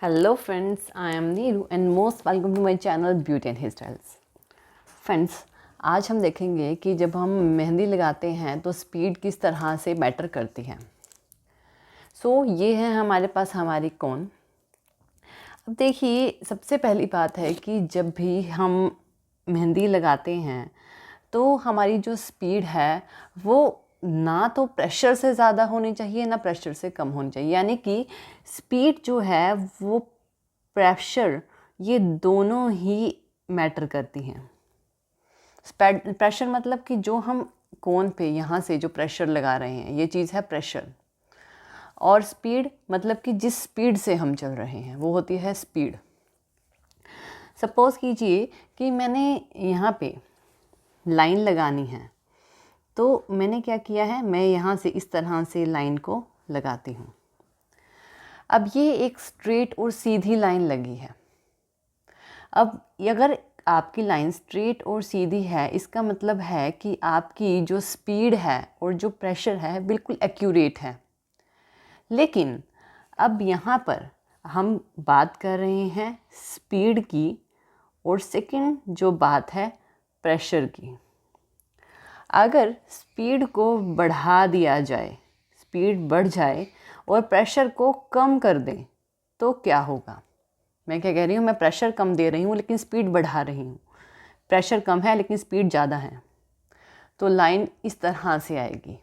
Hello friends, I am Neeru and most welcome to my channel Beauty and Hairstyles. Friends, आज हम देखेंगे कि जब हम मेहंदी लगाते हैं तो स्पीड किस तरह से मैटर करती है। ये है हमारे पास हमारी कोन। अब देखिए, सबसे पहली बात है कि जब भी हम मेहंदी लगाते हैं तो हमारी जो स्पीड है वो ना तो प्रेशर से ज़्यादा होनी चाहिए ना प्रेशर से कम होनी चाहिए। यानी कि स्पीड जो है वो प्रेशर, ये दोनों ही मैटर करती हैं। प्रेशर मतलब कि जो हम कोन पे यहाँ से जो प्रेशर लगा रहे हैं ये चीज़ है प्रेशर, और स्पीड मतलब कि जिस स्पीड से हम चल रहे हैं वो होती है स्पीड। सपोज़ कीजिए कि मैंने यहाँ पे लाइन लगानी है, तो मैंने क्या किया है, मैं यहाँ से इस तरह से लाइन को लगाती हूँ। अब ये एक स्ट्रेट और सीधी लाइन लगी है। अब अगर आपकी लाइन स्ट्रेट और सीधी है, इसका मतलब है कि आपकी जो स्पीड है और जो प्रेशर है बिल्कुल एक्यूरेट है। लेकिन अब यहाँ पर हम बात कर रहे हैं स्पीड की, और सेकंड जो बात है प्रेशर की। अगर स्पीड को बढ़ा दिया जाए, स्पीड बढ़ जाए और प्रेशर को कम कर दें तो क्या होगा। मैं क्या कह रही हूँ, मैं प्रेशर कम दे रही हूँ लेकिन स्पीड बढ़ा रही हूँ। प्रेशर कम है लेकिन स्पीड ज़्यादा है, तो लाइन इस तरह से आएगी।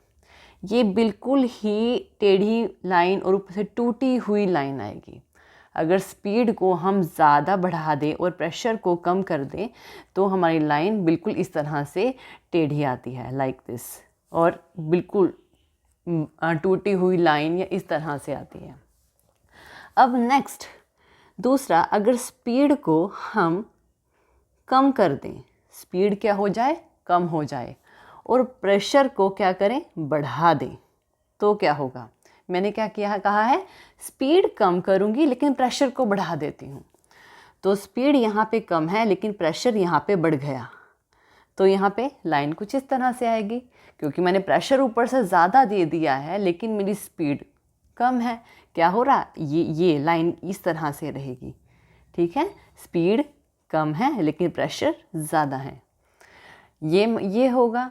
ये बिल्कुल ही टेढ़ी लाइन और ऊपर से टूटी हुई लाइन आएगी। अगर स्पीड को हम ज़्यादा बढ़ा दें और प्रेशर को कम कर दें तो हमारी लाइन बिल्कुल इस तरह से टेढ़ी आती है, लाइक दिस, और बिल्कुल टूटी हुई लाइन या इस तरह से आती है। अब नेक्स्ट दूसरा, अगर स्पीड को हम कम कर दें, स्पीड क्या हो जाए, कम हो जाए, और प्रेशर को क्या करें, बढ़ा दें, तो क्या होगा। मैंने क्या किया, कहा है स्पीड कम करूंगी लेकिन प्रेशर को बढ़ा देती हूँ। तो स्पीड यहाँ पे कम है लेकिन प्रेशर यहाँ पे बढ़ गया, तो यहाँ पे लाइन कुछ इस तरह से आएगी। क्योंकि मैंने प्रेशर ऊपर से ज़्यादा दे दिया है लेकिन मेरी स्पीड कम है, क्या हो रहा, ये लाइन इस तरह से रहेगी। ठीक है, स्पीड कम है लेकिन प्रेशर ज़्यादा है, ये होगा।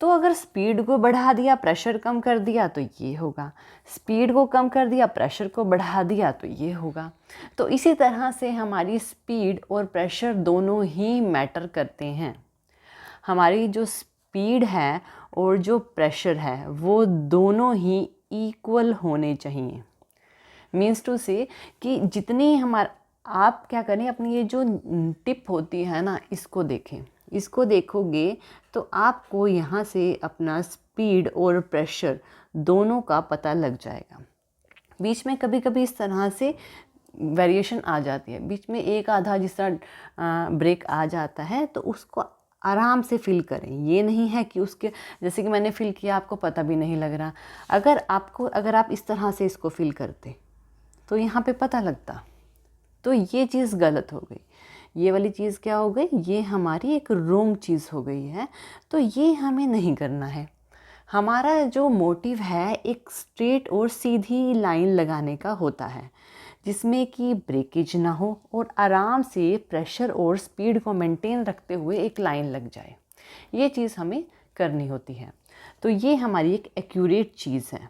तो अगर स्पीड को बढ़ा दिया, प्रेशर कम कर दिया तो ये होगा। स्पीड को कम कर दिया, प्रेशर को बढ़ा दिया तो ये होगा। तो इसी तरह से हमारी स्पीड और प्रेशर दोनों ही मैटर करते हैं। हमारी जो स्पीड है और जो प्रेशर है वो दोनों ही इक्वल होने चाहिए। मीन्स टू से कि जितनी हमारा, आप क्या करें, अपनी ये जो टिप होती है ना, इसको देखें, इसको देखोगे तो आपको यहाँ से अपना स्पीड और प्रेशर दोनों का पता लग जाएगा। बीच में कभी कभी इस तरह से वेरिएशन आ जाती है, बीच में एक आधा जिस तरह ब्रेक आ जाता है, तो उसको आराम से फिल करें। ये नहीं है कि उसके जैसे कि मैंने फिल किया आपको पता भी नहीं लग रहा। अगर आप इस तरह से इसको फिल करते तो यहाँ पे पता लगता, तो ये चीज़ गलत हो गई। ये वाली चीज़ क्या हो गई, ये हमारी एक रॉन्ग चीज़ हो गई है। तो ये हमें नहीं करना है। हमारा जो मोटिव है एक स्ट्रेट और सीधी लाइन लगाने का होता है, जिसमें कि ब्रेकेज ना हो और आराम से प्रेशर और स्पीड को मेंटेन रखते हुए एक लाइन लग जाए। ये चीज़ हमें करनी होती है। तो ये हमारी एक एक्यूरेट चीज़ है,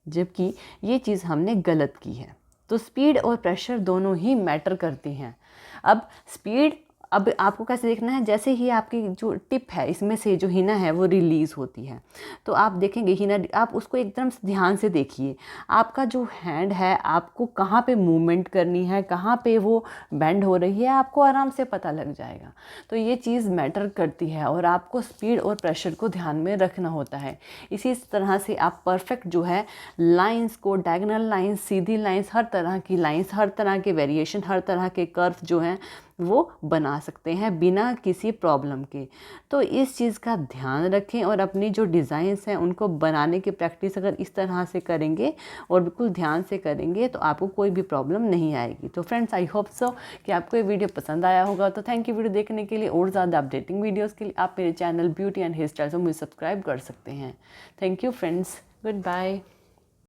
जबकि ये चीज़ हमने गलत की है। तो स्पीड और प्रेशर दोनों ही मैटर करती हैं। अब स्पीड, अब आपको कैसे देखना है, जैसे ही आपकी जो टिप है इसमें से जो हिना है वो रिलीज़ होती है, तो आप देखेंगे हिना, आप उसको एकदम ध्यान से देखिए। आपका जो हैंड है, आपको कहाँ पे मूवमेंट करनी है, कहाँ पे वो बेंड हो रही है, आपको आराम से पता लग जाएगा। तो ये चीज़ मैटर करती है और आपको स्पीड और प्रेशर को ध्यान में रखना होता है। इसी तरह से आप परफेक्ट जो है लाइंस को, डायगोनल लाइंस, सीधी लाइंस, हर तरह की लाइंस, हर तरह के वेरिएशन, हर तरह के कर्व जो हैं वो बना सकते हैं बिना किसी प्रॉब्लम के। तो इस चीज़ का ध्यान रखें और अपनी जो डिज़ाइंस हैं उनको बनाने की प्रैक्टिस अगर इस तरह से करेंगे और बिल्कुल ध्यान से करेंगे तो आपको कोई भी प्रॉब्लम नहीं आएगी। तो फ्रेंड्स, आई होप सो कि आपको ये वीडियो पसंद आया होगा। तो थैंक यू वीडियो देखने के लिए। और ज़्यादा अपडेटिंग वीडियोज़ के लिए आप मेरे channel beauty and hair styles को मुझे सब्सक्राइब कर सकते हैं। Thank you friends, good bye.